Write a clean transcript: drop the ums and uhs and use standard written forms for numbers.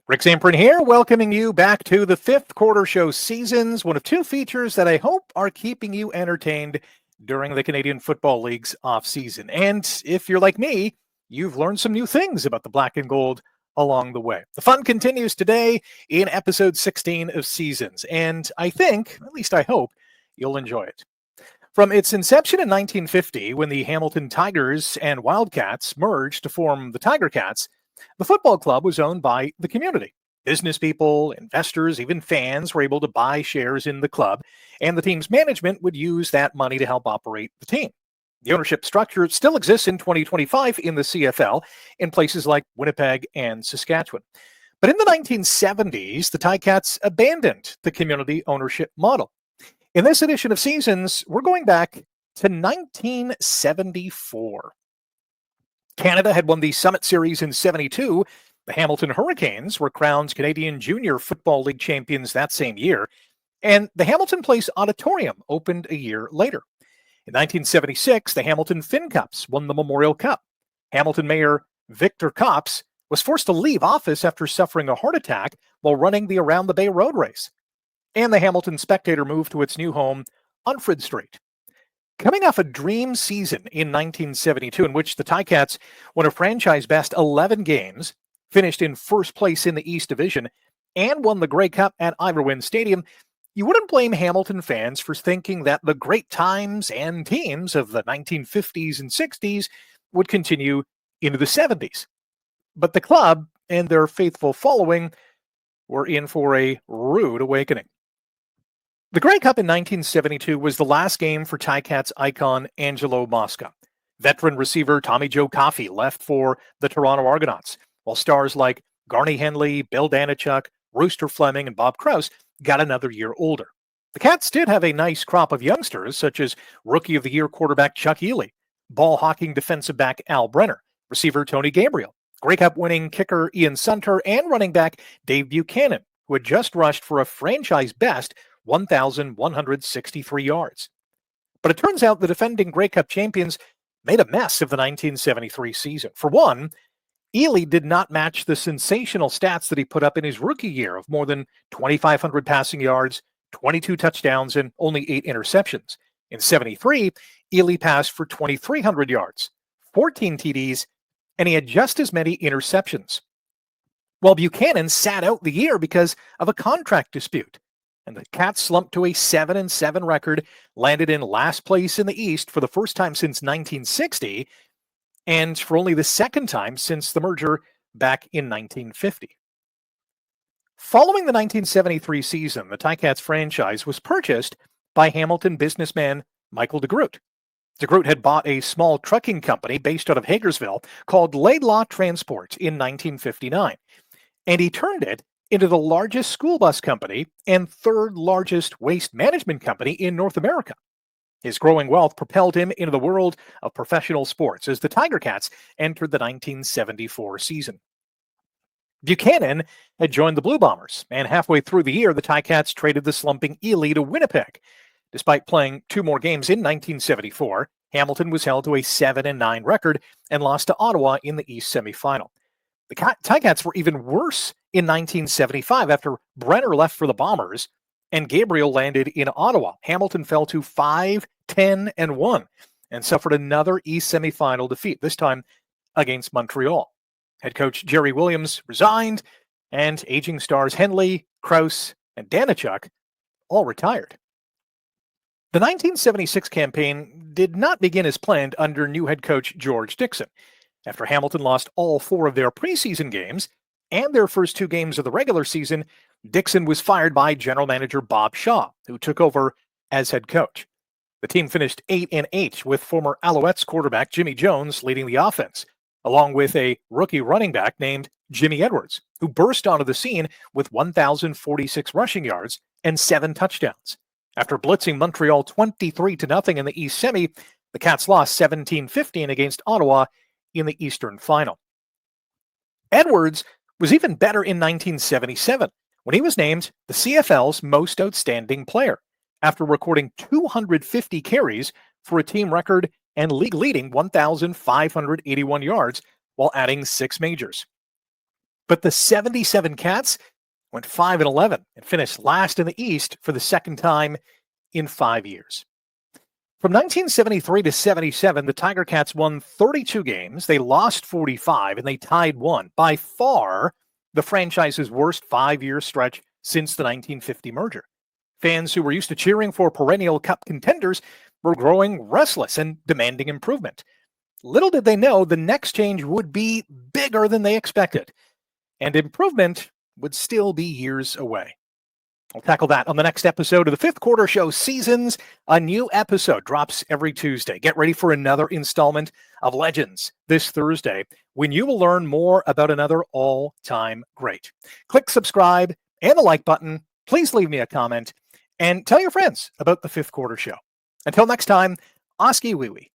Rick Zamperin here, welcoming you back to the fifth quarter show seasons, one of two features that I hope are keeping you entertained during the Canadian Football League's off-season. And if you're like me, you've learned some new things about the black and gold along the way. The fun continues today in episode 16 of Seasons, and I think, at least I hope, you'll enjoy it. From its inception in 1950, when the Hamilton Tigers and Wildcats merged to form the Tiger Cats, the football club was owned by the community. Business people, investors, even fans were able to buy shares in the club, and the team's management would use that money to help operate the team. The ownership structure still exists in 2025 in the CFL in places like Winnipeg and Saskatchewan. But in the 1970s, the Ticats abandoned the community ownership model. In this edition of Seasons, we're going back to 1974. Canada had won the Summit Series in 72. The Hamilton Hurricanes were crowned Canadian Junior Football League champions that same year, and the Hamilton Place Auditorium opened a year later. In 1976, the Hamilton Fin Cups won the Memorial Cup. Hamilton Mayor Victor Copps was forced to leave office after suffering a heart attack while running the Around the Bay road race. And the Hamilton Spectator moved to its new home on Frid Street. Coming off a dream season in 1972 in which the Ticats won a franchise-best 11 games, finished in first place in the East Division, and won the Grey Cup at Ivor Wynne Stadium, you wouldn't blame Hamilton fans for thinking that the great times and teams of the 1950s and 60s would continue into the 70s. But the club and their faithful following were in for a rude awakening. The Grey Cup in 1972 was the last game for Ticats icon Angelo Mosca. Veteran receiver Tommy Joe Coffey left for the Toronto Argonauts, while stars like Garnie Henley, Bill Danichuk, Rooster Fleming, and Bob Krause got another year older. The Cats did have a nice crop of youngsters, such as Rookie of the Year quarterback Chuck Ely, ball-hawking defensive back Al Brenner, receiver Tony Gabriel, Grey Cup winning kicker Ian Sunter, and running back Dave Buchanan, who had just rushed for a franchise-best 1,163 yards. But it turns out the defending Grey Cup champions made a mess of the 1973 season. For one, Ely did not match the sensational stats that he put up in his rookie year of more than 2,500 passing yards, 22 touchdowns, and only 8 interceptions. In 73, Ely passed for 2,300 yards, 14 TDs, and he had just as many interceptions. While Buchanan sat out the year because of a contract dispute, and the Cats slumped to a 7-7 record, landed in last place in the East for the first time since 1960, and for only the second time since the merger back in 1950. Following the 1973 season, the Ticats franchise was purchased by Hamilton businessman Michael DeGroot. DeGroot had bought a small trucking company based out of Hagersville called Laidlaw Transport in 1959, and he turned it into the largest school bus company and third largest waste management company in North America. His growing wealth propelled him into the world of professional sports as the Tiger Cats entered the 1974 season. Buchanan had joined the Blue Bombers, and halfway through the year, the Ticats traded the slumping Ely to Winnipeg. Despite playing 2 more games in 1974, Hamilton was held to a 7-9 record and lost to Ottawa in the East semifinal. The Ticats were even worse in 1975 after Brenner left for the Bombers and Gabriel landed in Ottawa. Hamilton fell to 5-10-1 and suffered another East semifinal defeat, this time against Montreal. Head coach Jerry Williams resigned, and aging stars Henley, Krause, and Danichuk all retired. The 1976 campaign did not begin as planned under new head coach George Dixon. After Hamilton lost all 4 of their preseason games and their first 2 games of the regular season, Dixon was fired by general manager Bob Shaw, who took over as head coach. The team finished 8-8 with former Alouettes quarterback Jimmy Jones leading the offense, along with a rookie running back named Jimmy Edwards, who burst onto the scene with 1,046 rushing yards and 7 touchdowns. After blitzing Montreal 23-0 in the East Semi, the Cats lost 17-15 against Ottawa in the Eastern Final. Edwards was even better in 1977 when he was named the CFL's most outstanding player after recording 250 carries for a team record and league-leading 1,581 yards while adding 6 majors. But the 77 Cats went 5-11 and finished last in the East for the second time in 5 years. From 1973 to 77, the Tiger Cats won 32 games, they lost 45, and they tied 1. By far, the franchise's worst 5-year stretch since the 1950 merger. Fans who were used to cheering for perennial cup contenders were growing restless and demanding improvement. Little did they know the next change would be bigger than they expected, and improvement would still be years away. We'll tackle that on the next episode of the Fifth Quarter Show Seasons. A new episode drops every Tuesday. Get ready for another installment of Legends this Thursday, when you will learn more about another all-time great. Click subscribe and the like button. Please leave me a comment and tell your friends about the Fifth Quarter Show. Until next time, Oskee Wee Wee.